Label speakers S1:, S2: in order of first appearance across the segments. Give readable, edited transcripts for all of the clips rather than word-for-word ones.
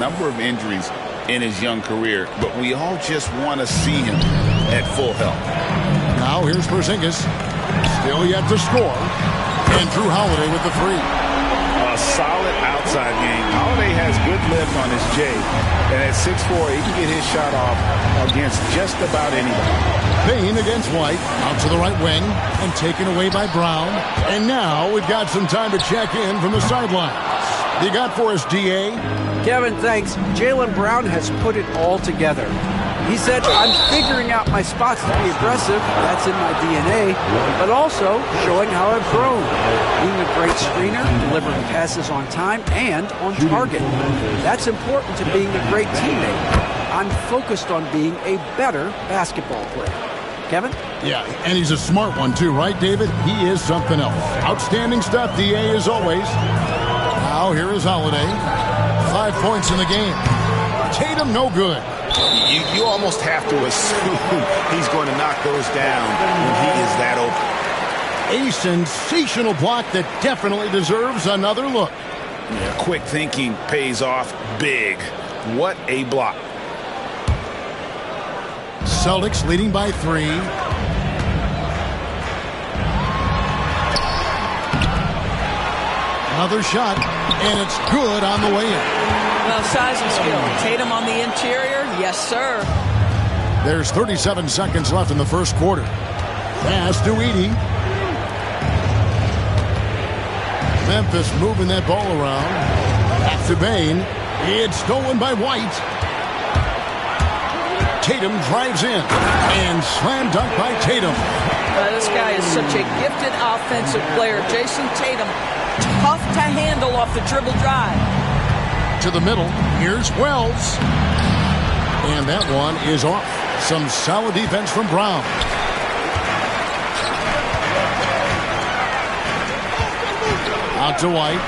S1: number of injuries in his young career, but we all just want to see him at full health.
S2: Now here's Porzingis. Still yet to score. And Drew Holiday with the three.
S1: A solid outside game. Holiday has good lift on his J. And at 6'4", he can get his shot off against just about anybody.
S2: Bane against White. Out to the right wing. And taken away by Brown. And now we've got some time to check in from the sidelines. You got for us, D.A.?
S3: Kevin, thanks. Jaylen Brown has put it all together. He said, I'm figuring out my spots to be aggressive. That's in my DNA. But also showing how I've grown. Being a great screener, delivering passes on time and on target. That's important to being a great teammate. I'm focused on being a better basketball player. Kevin?
S2: Yeah, and he's a smart one too, right, David? He is something else. Outstanding stuff, D.A., as always. Now here is Holiday. 5 points in the game. Tatum, no good.
S1: You almost have to assume he's going to knock those down when he is that open.
S2: A sensational block that definitely deserves another look.
S1: Yeah, quick thinking pays off big. What a block.
S2: Celtics leading by 3. Another shot, and it's good on the way in.
S4: Well, size and skill. Tatum on the interior, yes, sir.
S2: There's 37 seconds left in the first quarter. Pass to Edey. Memphis moving that ball around. Back to Bane. It's stolen by White. Tatum drives in. And slam dunk by Tatum.
S4: This guy is such a gifted offensive player. Jason Tatum, tough to handle off the dribble drive.
S2: To the middle. Here's Wells. And that one is off. Some solid defense from Brown. Out to White.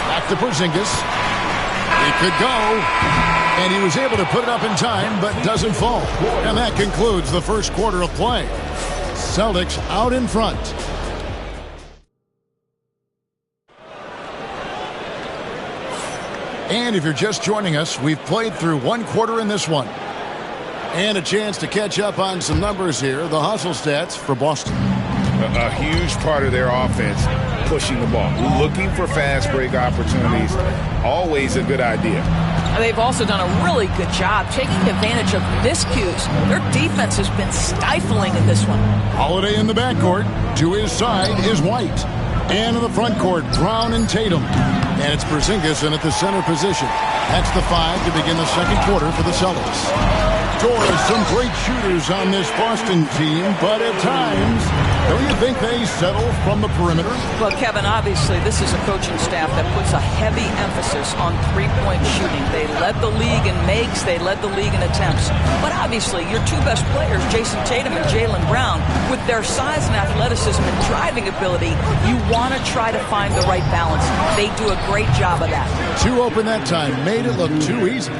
S2: Back to Porzingis. It could go. And he was able to put it up in time, but doesn't fall. And that concludes the first quarter of play. Celtics out in front. And if you're just joining us, we've played through one quarter in this one. And a chance to catch up on some numbers here. The hustle stats for Boston.
S1: A huge part of their offense, pushing the ball. Looking for fast break opportunities. Always a good idea.
S4: They've also done a really good job taking advantage of miscues. Their defense has been stifling in this one.
S2: Holiday in the backcourt. To his side is White. And in the front court, Brown and Tatum. And it's Porzingis in at the center position. That's the 5 to begin the second quarter for the Celtics. Torres, some great shooters on this Boston team, but at times, don't you think they settle from the perimeter?
S4: Well, Kevin, obviously this is a coaching staff that puts a heavy emphasis on three-point shooting. They led the league in makes, they led the league in attempts. But obviously, your two best players, Jason Tatum and Jaylen Brown, with their size and athleticism and driving ability, you want to try to find the right balance. They do a great job of that.
S2: 2 open that time, made it look too easy.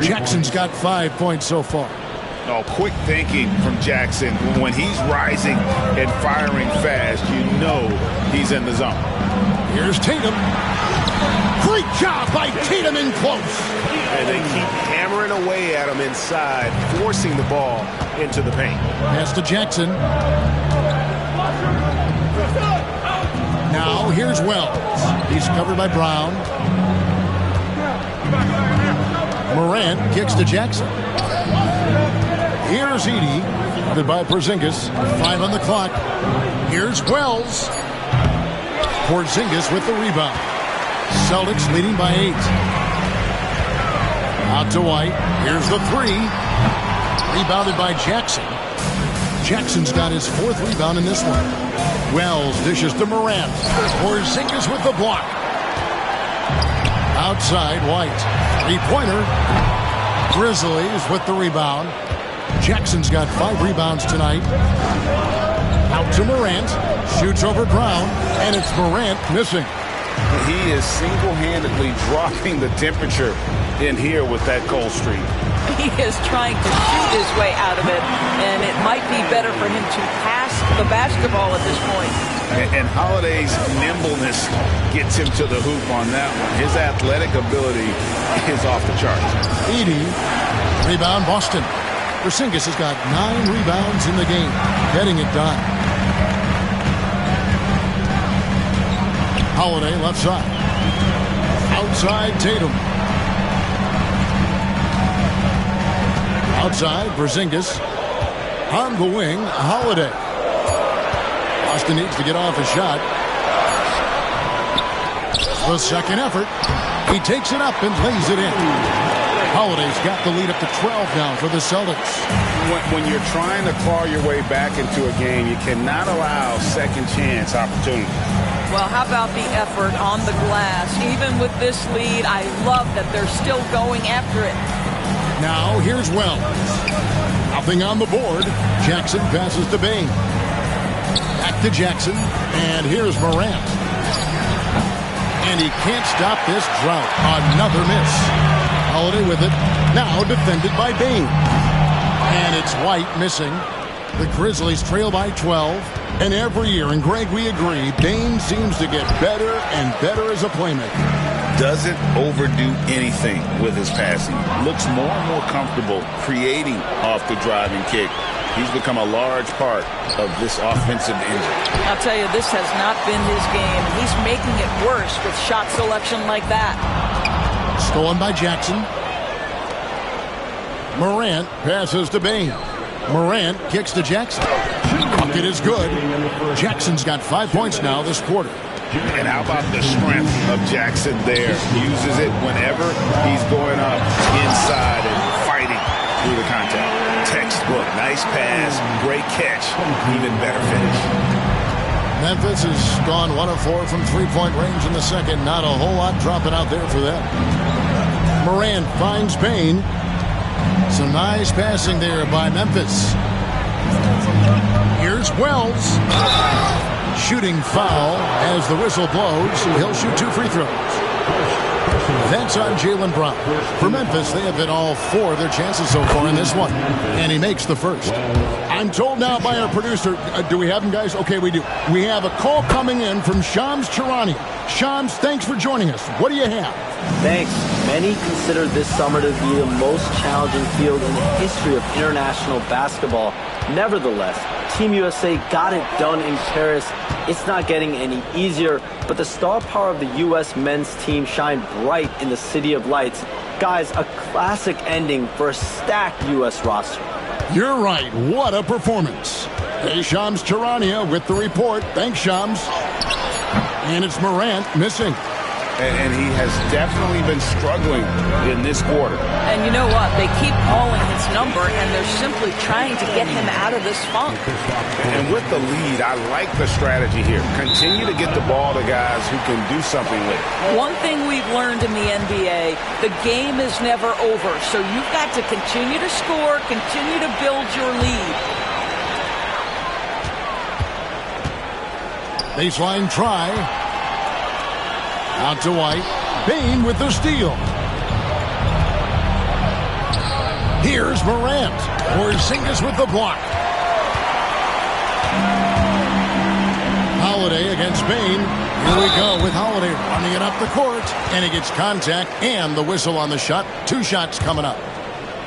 S2: Jackson's got 5 points so far.
S1: Oh, quick thinking from Jackson. When he's rising and firing fast, you know he's in the zone.
S2: Here's Tatum. Great job by Tatum in close.
S5: And they keep hammering away at him inside, forcing the ball into the paint.
S2: Pass to Jackson. Now here's Wells. He's covered by Brown. Morant kicks to Jackson. Here's Edey, guarded by Porzingis. 5 on the clock. Here's Wells. Porzingis with the rebound. Celtics leading by 8. Out to White. Here's the 3. Rebounded by Jackson. Jackson's got his 4th rebound in this one. Wells dishes to Morant. Porzingis with the block. Outside, White. 3-pointer. Grizzlies with the rebound. Jackson's got 5 rebounds tonight. Out to Morant. Shoots over Brown. And it's Morant missing.
S1: He is single-handedly dropping the temperature in here with that cold streak.
S4: He is trying to shoot his way out of it, and it might be better for him to pass the basketball at this point.
S1: And Holiday's nimbleness gets him to the hoop on that one. His athletic ability is off the charts.
S2: Edey, rebound Boston. Porzingis has got 9 rebounds in the game, getting it done. Holiday left side. Outside Tatum. Outside Porzingis. On the wing, Holiday. Boston needs to get off a shot. The second effort. He takes it up and lays it in. Holiday's got the lead up to 12 now for the Celtics.
S1: When you're trying to claw your way back into a game, you cannot allow second chance opportunity.
S4: Well, how about the effort on the glass? Even with this lead, I love that they're still going after it.
S2: Now here's Wells. Nothing on the board. Jackson passes to Bane. Back to Jackson. And here's Morant. And he can't stop this drought. Another miss. Holiday with it. Now defended by Bane. And it's White missing. The Grizzlies trail by 12. And every year, and Greg, we agree, Bane seems to get better and better as a playmaker.
S1: Doesn't overdo anything with his passing. Looks more and more comfortable creating off the driving kick. He's become a large part of this offensive engine.
S4: I'll tell you, this has not been his game. He's making it worse with shot selection like that.
S2: Stolen by Jackson. Morant passes to Bane. Morant kicks to Jackson. Bucket is good. Jackson's got 5 points now this quarter.
S1: And how about the strength of Jackson there? Uses it whenever he's going up inside and fighting through the contact. Textbook, nice pass, great catch, even better finish.
S2: Memphis has gone 1 of 4 from three-point range in the second. Not a whole lot dropping out there for them. Morant finds Bane. Some nice passing there by Memphis. Here's Wells. Shooting foul as the whistle blows. He'll shoot 2 free throws. That's on Jaylen Brown. For Memphis, they have hit all 4 of their chances so far in this one. And he makes the first. I'm told now by our producer, do we have him, guys? Okay, we do. We have a call coming in from Shams Charania. Shams, thanks for joining us. What do you have?
S6: Thanks. Many consider this summer to be the most challenging field in the history of international basketball. Nevertheless, Team USA got it done in Paris. It's not getting any easier, but the star power of the U.S. men's team shined bright in the City of Lights. Guys, a classic ending for a stacked U.S. roster.
S2: You're right. What a performance. Hey, Shams Charania with the report. Thanks, Shams. And it's Morant missing.
S1: And he has definitely been struggling in this quarter.
S4: And you know what? They keep calling his number, and they're simply trying to get him out of this funk.
S1: And with the lead, I like the strategy here. Continue to get the ball to guys who can do something with it.
S4: One thing we've learned in the NBA, the game is never over. So you've got to continue to score, continue to build your lead.
S2: Baseline try. Out to White. Bane with the steal. Here's Morant. Porzingis with the block. Holiday against Bane. Here we go with Holiday running it up the court. And he gets contact and the whistle on the shot. 2 shots coming up.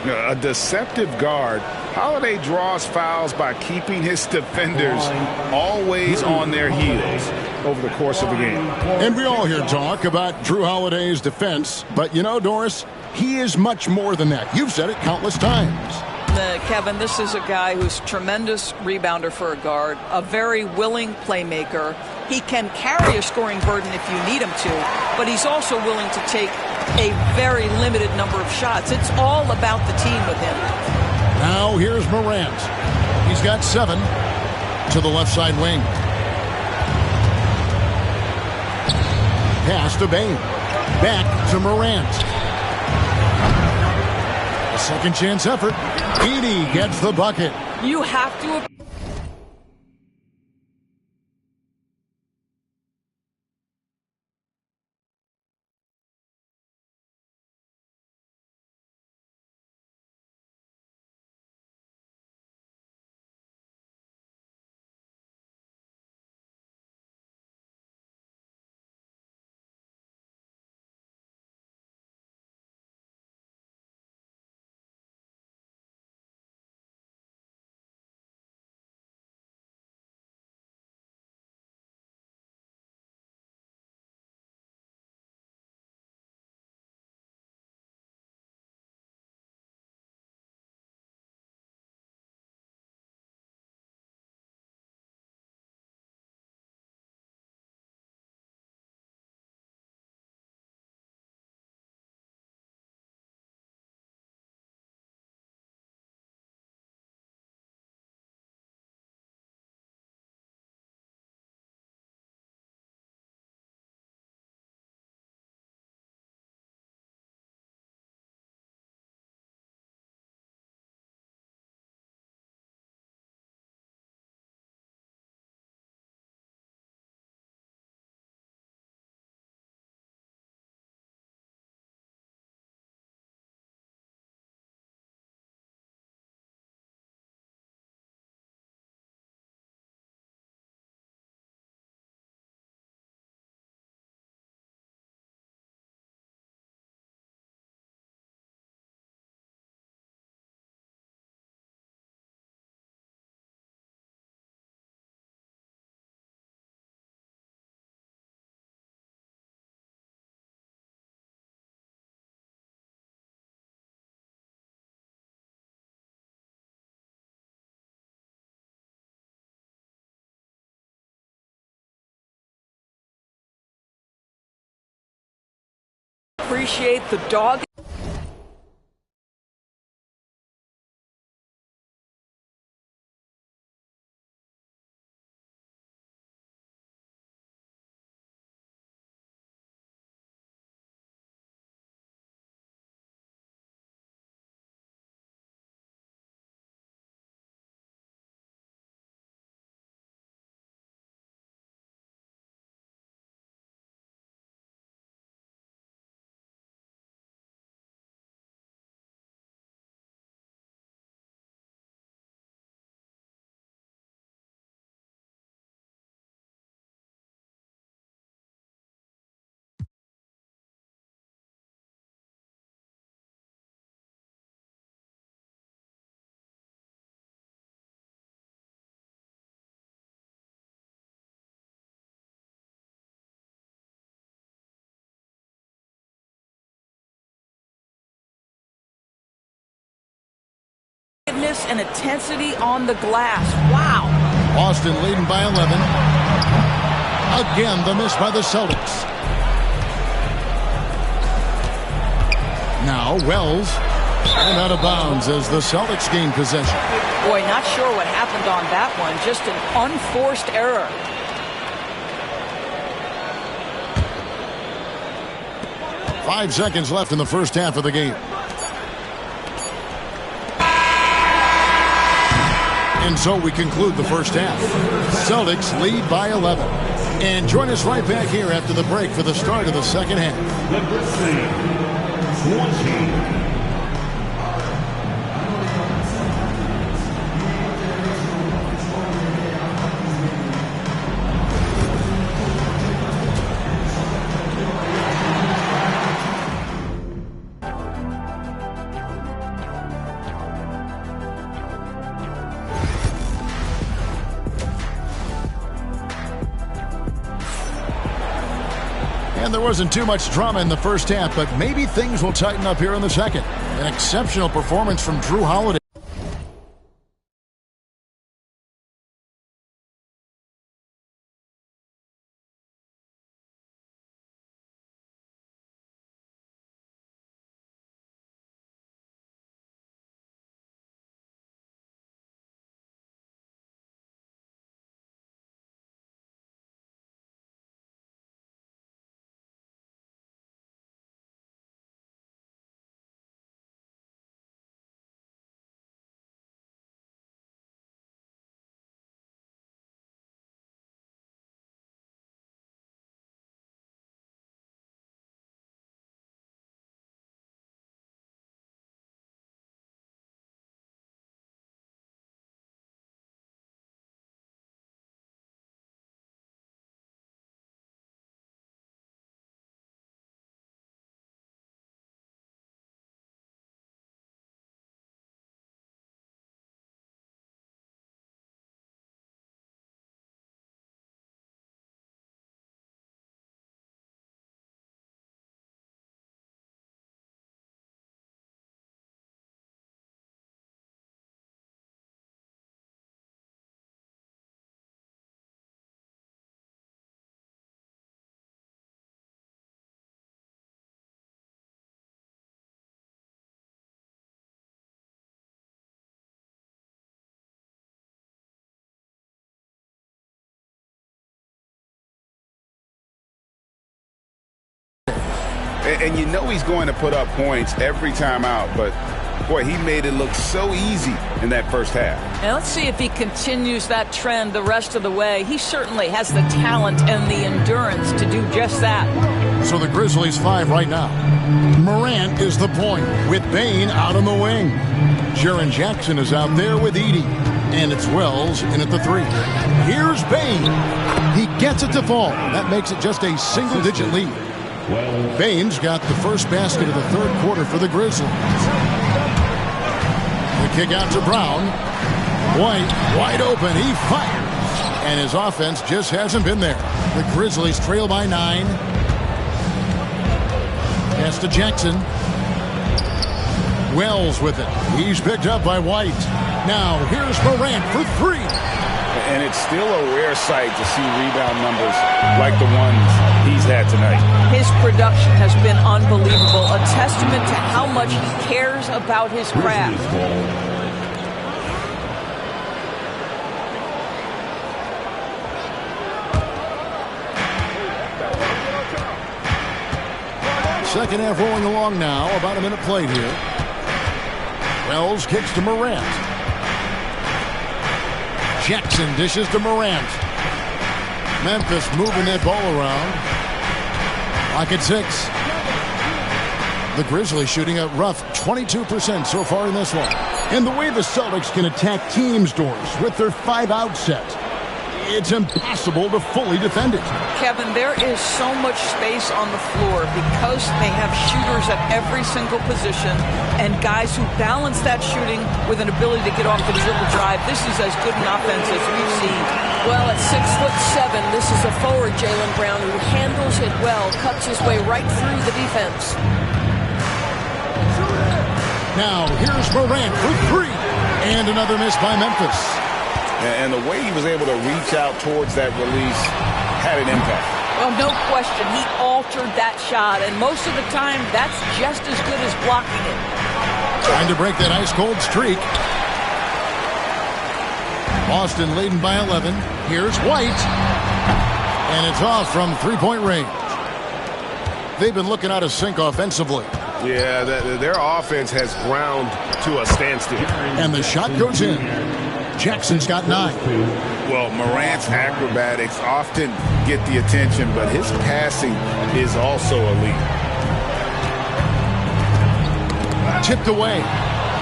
S1: A deceptive guard. Holiday draws fouls by keeping his defenders always on their heels over the course of the game.
S2: And we all hear talk about Jrue Holiday's defense, but you know, Doris, he is much more than that. You've said it countless times.
S4: Kevin, this is a guy who's tremendous rebounder for a guard, a very willing playmaker. He can carry a scoring burden if you need him to, but he's also willing to take a very limited number of shots. It's all about the team with him.
S2: Now here's Morant. He's got 7 to the left side wing. Pass to Bane. Back to Morant. A second chance effort. Edey gets the bucket.
S4: You have to appreciate the dog. And intensity on the glass. Wow.
S2: Boston leading by 11. Again, the miss by the Celtics. Now Wells, and out of bounds as the Celtics gain possession.
S4: Boy, not sure what happened on that one. Just an unforced error.
S2: Five seconds left in the first half of the game. And so we conclude the first half. Celtics lead by 11. And join us right back here after the break for the start of the second half. And there wasn't too much drama in the first half, but maybe things will tighten up here in the second. An exceptional performance from Drew Holiday.
S1: And you know he's going to put up points every time out, but boy, he made it look so easy in that first half.
S4: And let's see if he continues that trend the rest of the way. He certainly has the talent and the endurance to do just that.
S2: So the Grizzlies 5 right now. Morant is the point with Bane out on the wing. Jaren Jackson is out there with Edey. And it's Wells in at the 3. Here's Bane. He gets it to fall. That makes it just a single-digit lead. Bane's got the first basket of the third quarter for the Grizzlies. The kick out to Brown. White, wide open. He fires. And his offense just hasn't been there. The Grizzlies trail by 9. Pass to Jackson. Wells with it. He's picked up by White. Now here's Morant for 3.
S1: And it's still a rare sight to see rebound numbers like the ones he's had that tonight.
S4: His production has been unbelievable, a testament to how much he cares about his craft.
S2: Second half rolling along now. About a minute played here. Wells kicks to Morant. Jackson dishes to Morant. Memphis moving that ball around. Lock at 6. The Grizzlies shooting a rough 22% so far in this one. And the way the Celtics can attack teams, Doris, with their 5-out set, it's impossible to fully defend it.
S4: Kevin, there is so much space on the floor because they have shooters at every single position and guys who balance that shooting with an ability to get off the dribble drive. This is as good an offense as we've seen.
S7: Well, at 6'7", this is a forward, Jaylen Brown, who handles it well, cuts his way right through the defense.
S2: Now, here's Morant for 3. And another miss by Memphis.
S1: And the way he was able to reach out towards that release had an impact.
S4: Well, no question. He altered that shot, and most of the time, that's just as good as blocking it.
S2: Trying to break that ice-cold streak. Boston leading by 11. Here's White. And it's off from three-point range. They've been looking out of sync offensively.
S5: Yeah, their offense has ground to a standstill.
S2: And the shot goes in. Jackson's got 9.
S1: Well, Morant's acrobatics often get the attention, but his passing is also elite.
S2: Tipped away.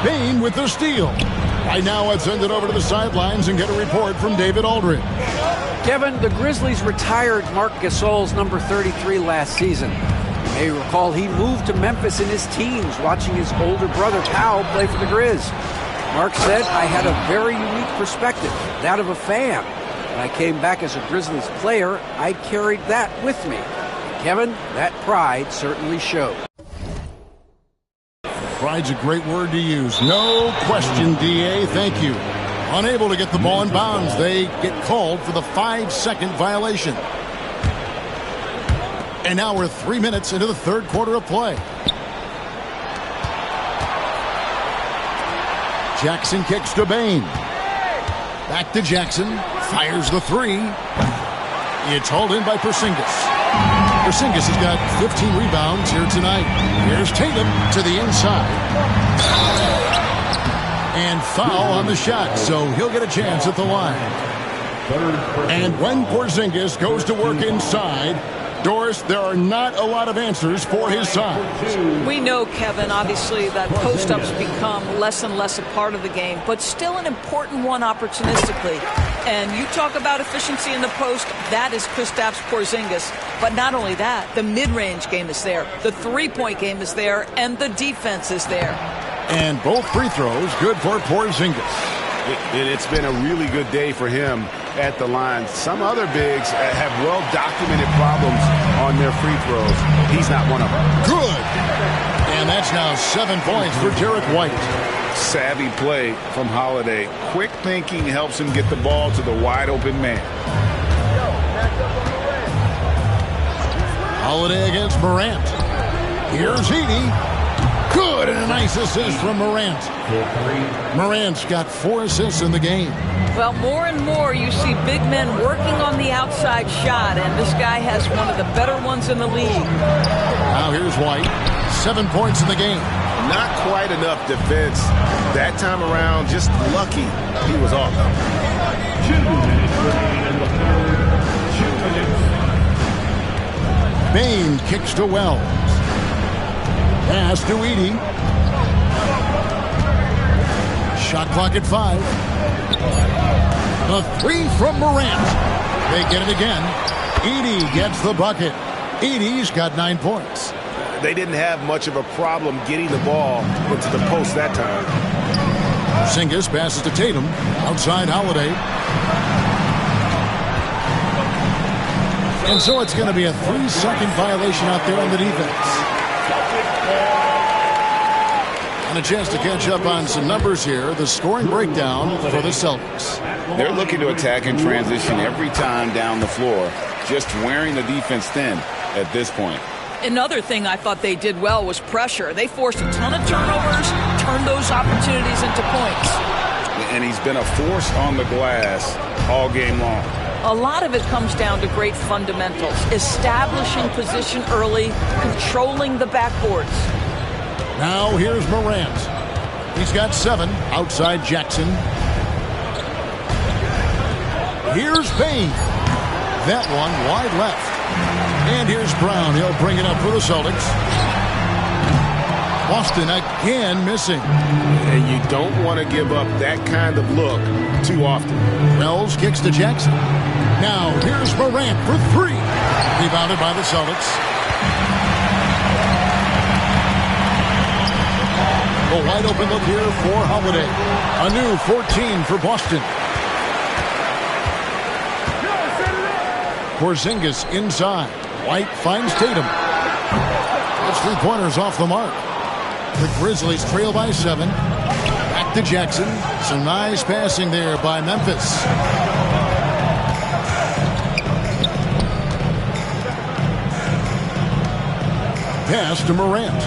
S2: Bane with the steal. Right now, let's send it over to the sidelines and get a report from David Aldridge.
S3: Kevin, the Grizzlies retired Marc Gasol's number 33 last season. You may recall he moved to Memphis in his teens, watching his older brother Pau play for the Grizz. Mark said, I had a very unique perspective, that of a fan. When I came back as a Grizzlies player, I carried that with me. Kevin, that pride certainly showed.
S2: Pride's a great word to use. No question, D.A. Thank you. Unable to get the ball in bounds. They get called for the 5-second violation. And now we're 3 minutes into the third quarter of play. Jackson kicks to Bane. Back to Jackson. Fires the 3. It's hauled in by Porzingis. Porzingis has got 15 rebounds here tonight. Here's Tatum to the inside. And foul on the shot, so he'll get a chance at the line. And when Porzingis goes to work inside, Doris, there are not a lot of answers for his side.
S4: We know, Kevin, obviously, that post-ups become less and less a part of the game, but still an important one opportunistically. And you talk about efficiency in the post, that is Kristaps Porzingis. But not only that, the mid-range game is there, the three-point game is there, and the defense is there.
S2: And both free throws good for Porzingis.
S5: It's been a really good day for him at the line. Some other bigs have well-documented problems on their free throws. He's not one of them.
S2: Good. And that's now 7 points for Derek White.
S1: Savvy play from Holiday. Quick thinking helps him get the ball to the wide-open man.
S2: Holiday against Morant. Here's Edey. Good, and a nice assist from Morant. Morant's got 4 assists in the game.
S4: Well, more and more you see big men working on the outside shot, and this guy has one of the better ones in the league.
S2: Now here's White. 7 points in the game.
S5: Not quite enough defense that time around. Just lucky he was off.
S8: 2 minutes remaining in the third. 2 minutes.
S2: Bane kicks to Wells. Pass to Edey. Shot clock at 5. The 3 from Morant. They get it again. Edey gets the bucket. Edey's got 9 points.
S5: They didn't have much of a problem getting the ball into the post that time.
S2: Porzingis passes to Tatum. Outside Holiday. And so it's going to be a 3-second violation out there on the defense. And a chance to catch up on some numbers here. The scoring breakdown for the Celtics.
S1: They're looking to attack in transition every time down the floor, just wearing the defense thin. at this point.
S4: Another thing I thought they did well was pressure. They forced a ton of turnovers, turned those opportunities into points.
S1: And he's been a force on the glass all game long.
S4: A lot of it comes down to great fundamentals, establishing position early, controlling the backboards.
S2: Now here's Morant. He's got 7 outside Jackson. Here's Payne. That one wide left. And here's Brown. He'll bring it up for the Celtics. Boston again missing.
S5: And you don't want to give up that kind of look too often.
S2: Wells kicks to Jackson. Now here's Morant for 3. Rebounded by the Celtics. A wide open look here for Holiday. A new 14 for Boston. Porzingis inside. White finds Tatum. Those 3-pointers off the mark. The Grizzlies trail by 7. Back to Jackson. Some nice passing there by Memphis. Pass to Morant.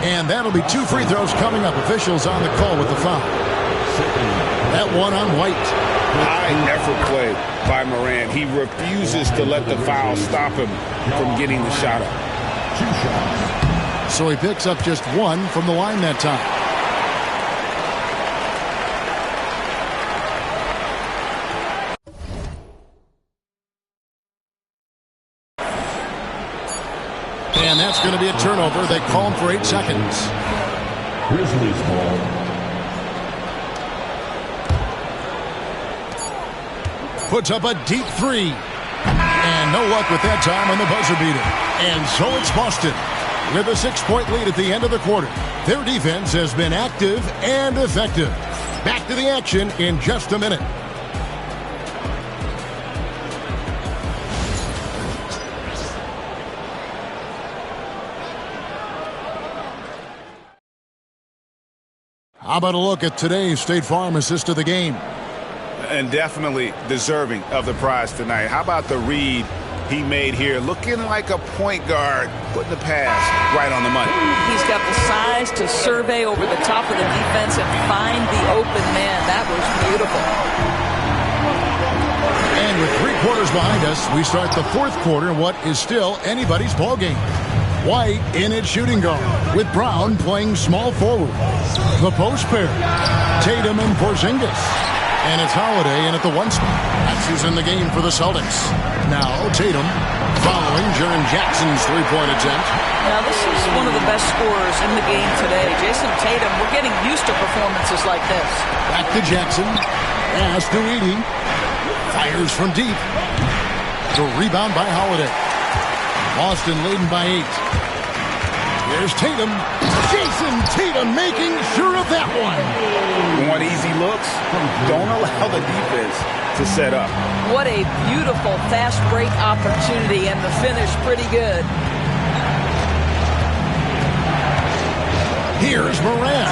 S2: And that'll be 2 free throws coming up. Officials on the call with the foul. That one on White.
S1: High effort play by Morant. He refuses to let the foul stop him from getting the shot up.
S2: So he picks up just 1 from the line that time. And that's going to be a turnover. They call him for 8 seconds.
S8: Grizzlies ball.
S2: Puts up a deep 3. And no luck with that time on the buzzer beater. And so it's Boston with a 6-point lead at the end of the quarter. Their defense has been active and effective. Back to the action in just a minute. How about a look at today's State Farm assist of the game?
S1: And definitely deserving of the prize tonight. How about the read he made here? Looking like a point guard, putting the pass right on the money.
S4: He's got the size to survey over the top of the defense and find the open man. That was beautiful.
S2: And with 3 quarters behind us, we start the 4th quarter in what is still anybody's ball game. White in at shooting guard, with Brown playing small forward. The post pair, Tatum and Porzingis. And it's Holiday in at the 1 spot. That's who's in the game for the Celtics. Now Tatum following Jaren Jackson's 3-point attempt.
S4: Now this is one of the best scorers in the game today. Jason Tatum, we're getting used to performances like this.
S2: Back to Jackson. Pass to Edey. Fires from deep. The rebound by Holiday. Boston leading by 8. Here's Tatum. Jason Tatum making sure of that one.
S1: Want easy looks? Don't allow the defense to set up.
S4: What a beautiful fast break opportunity, and the finish pretty good.
S2: Here's Morant.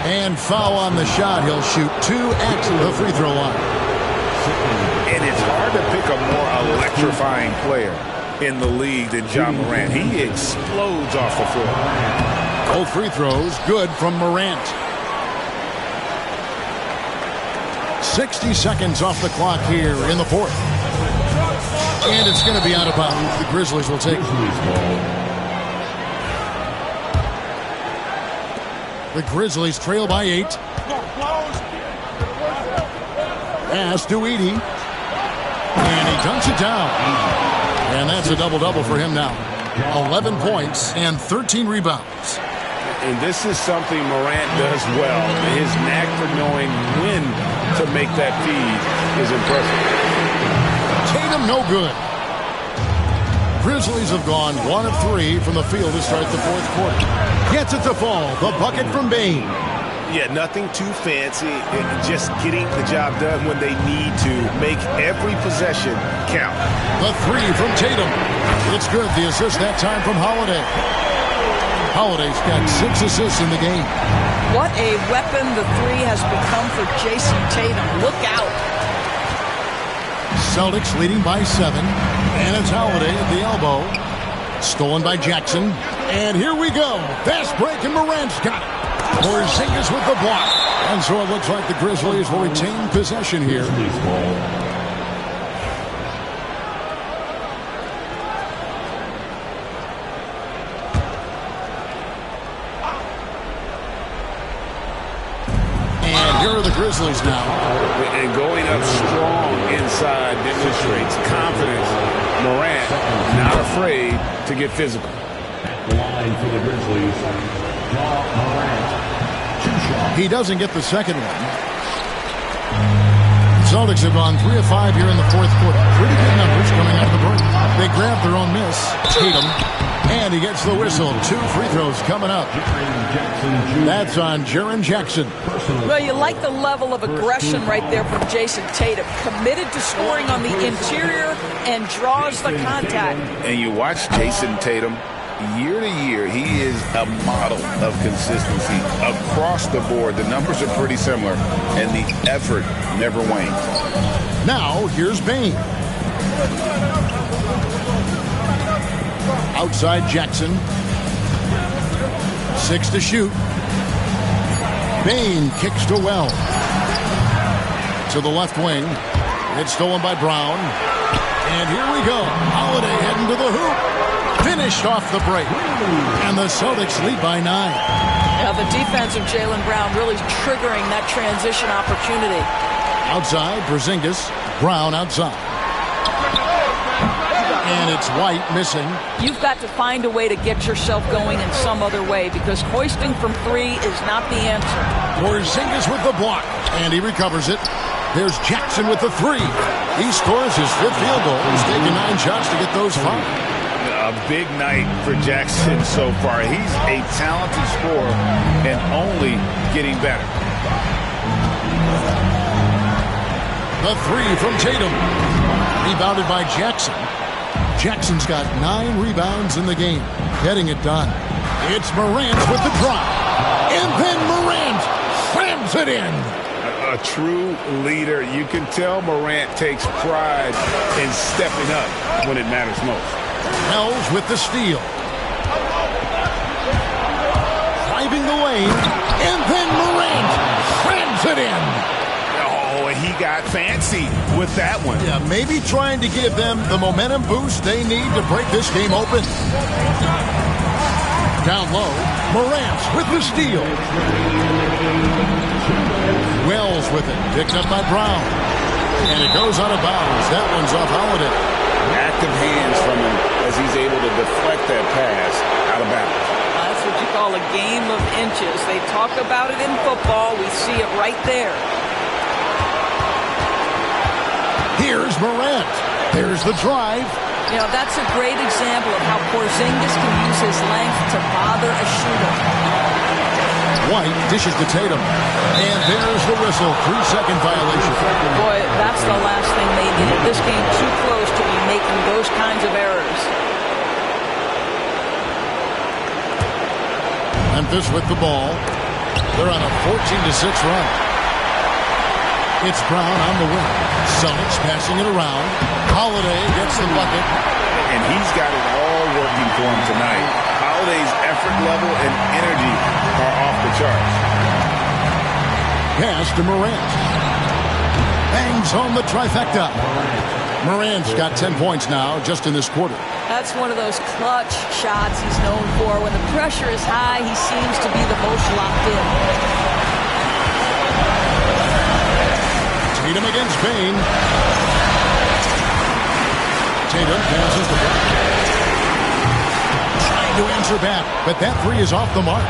S2: And foul on the shot. He'll shoot 2 at the free throw line.
S1: And it's hard to pick a more electrifying player in the league than Ja Morant. He explodes off the floor.
S2: Both free throws good from Morant. 60 seconds off the clock here in the 4th. And it's going to be out of bounds. The Grizzlies will take it. The Grizzlies trail by 8. Pass to Edey. And he dunks it down. And that's a double-double for him now. 11 points and 13 rebounds.
S5: And this is something Morant does well. His knack for knowing when to make that feed is impressive.
S2: Tatum no good. Grizzlies have gone 1 of 3 from the field to start the 4th quarter. Gets it to fall. The bucket from Bane.
S5: Yeah, nothing too fancy. Just getting the job done when they need to. Make every possession count.
S2: The 3 from Tatum. It's good. The assist that time from Holiday. Holiday's got 6 assists in the game.
S4: What a weapon the 3 has become for Jason Tatum. Look out.
S2: Celtics leading by 7. And it's Holiday at the elbow. Stolen by Jackson. And here we go. Fast break, and Morant's got it. Porzingis with the block. And so it looks like the Grizzlies will retain possession here. Here are the Grizzlies now.
S5: And going up strong inside demonstrates confidence. Morant not afraid to get physical.
S8: Line for the Grizzlies, Ja Morant. 2 shots.
S2: He doesn't get the second one. Celtics have gone 3 of 5 here in the fourth quarter. Pretty good numbers coming out of the break. They grab their own miss. Tatum. And he gets the whistle. 2 free throws coming up. That's on Jaren Jackson.
S4: Well, you like the level of aggression right there from Jason Tatum. Committed to scoring on the interior and draws the contact.
S1: And you watch Jason Tatum, year to year, he is a model of consistency across the board. The numbers are pretty similar, and the effort never wanes.
S2: Now, here's Bane. Outside Jackson. 6 to shoot. Bane kicks to well. To the left wing. It's stolen by Brown. And here we go. Holiday heading to the hoop. Finished off the break. And the Celtics lead by 9.
S4: Now the defense of Jaylen Brown really triggering that transition opportunity.
S2: Outside, Porzingis. Brown outside. And it's White missing.
S4: You've got to find a way to get yourself going in some other way because hoisting from 3 is not the answer.
S2: Porzingis with the block. And he recovers it. There's Jackson with the 3. He scores his 5th field goal. He's taken 9 shots to get those 5.
S1: A big night for Jackson so far. He's a talented scorer and only getting better.
S2: The 3 from Tatum. Rebounded by Jackson. Jackson's got 9 rebounds in the game. Getting it done. It's Morant with the drop. And then Morant slams it in.
S1: A true leader. You can tell Morant takes pride in stepping up when it matters most.
S2: Wells with the steal. Driving the lane. And then Morant slams it in.
S1: Oh, and he got fancy with that one.
S2: Yeah, maybe trying to give them the momentum boost they need to break this game open. Down low, Morant with the steal. Wells with it, picked up by Brown. And it goes out of bounds. That one's off Holiday.
S1: Active hands from him as he's able to deflect that pass out of bounds.
S4: That's what you call a game of inches. They talk about it in football. We see it right there.
S2: Here's Morant. There's the drive.
S4: You know, that's a great example of how Porzingis can use his length to bother a shooter.
S2: White dishes to Tatum. And there's the whistle. 3-second violation.
S4: Boy, that's the last thing they needed. This game too close to be making those kinds of errors.
S2: Memphis with the ball. They're on a 14-6 run. It's Brown on the wing. Celtics passing it around. Holiday gets the bucket.
S1: And he's got it all working for him tonight. Holiday's effort level and energy are off the charts.
S2: Pass to Morant. Bangs home the trifecta. Morant's got 10 points now just in this quarter.
S4: That's one of those clutch shots he's known for. When the pressure is high, he seems to be the most locked in.
S2: Tatum against Bane. Tatum passes the ball. Trying to answer back, but that 3 is off the mark.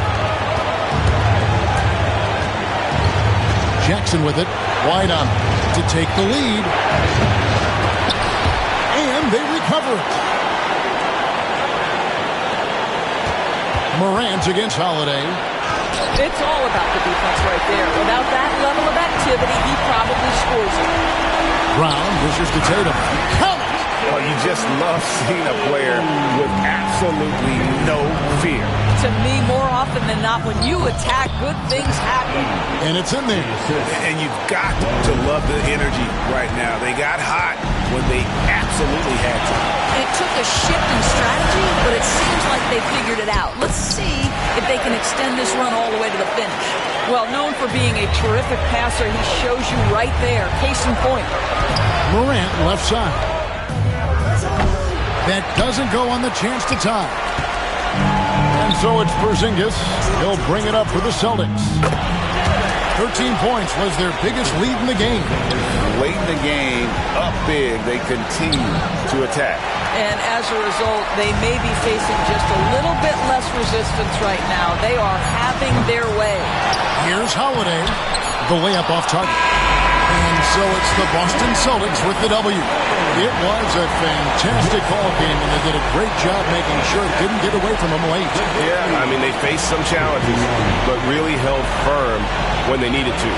S2: Jackson with it. Wide on to take the lead. And they recover it. Morant against Holiday.
S4: It's all about the defense right there. Without that level of activity, he probably scores it.
S2: Brown dishes to Tatum. Count it!
S1: Well, you just love seeing a player with absolute absolutely no fear.
S4: To me, more often than not, when you attack, good things happen.
S2: And it's in there.
S1: And you've got to love the energy right now. They got hot when they absolutely had to.
S4: It took a shift in strategy, but it seems like they figured it out. Let's see if they can extend this run all the way to the finish. Well, known for being a terrific passer, he shows you right there. Case in point.
S2: Morant left side. That doesn't go on the chance to tie. And so it's Porzingis. He'll bring it up for the Celtics. 13 points was their biggest lead in the game.
S1: Late in the game, up big, they continue to attack.
S4: And as a result, they may be facing just a little bit less resistance right now. They are having their way.
S2: Here's Holiday. The layup off target. And so it's the Boston Celtics with the W. It was a fantastic ball game, and they did a great job making sure it didn't get away from them late.
S5: Yeah, I mean, they faced some challenges, but really held firm when they needed to.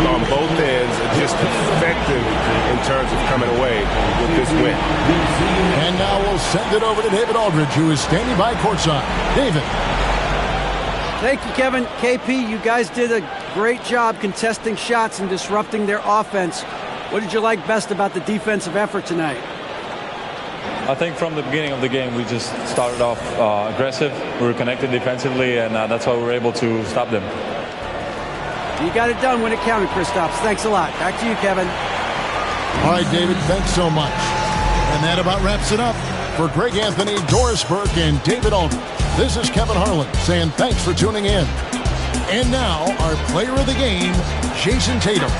S5: On both ends, just effective in terms of coming away with this win.
S2: And now we'll send it over to David Aldridge, who is standing by courtside. David.
S3: Thank you, Kevin. KP, you guys did a great job contesting shots and disrupting their offense. What did you like best about the defensive effort tonight?
S9: I think from the beginning of the game, we just started off aggressive. We were connected defensively, and that's why we were able to stop them.
S3: You got it done when it counted, Kristaps. Thanks a lot. Back to you, Kevin.
S2: All right, David, thanks so much. And that about wraps it up. For Greg Anthony, Doris Burke, and David Aldridge, this is Kevin Harlan saying thanks for tuning in. And now, our player of the game, Jason Tatum.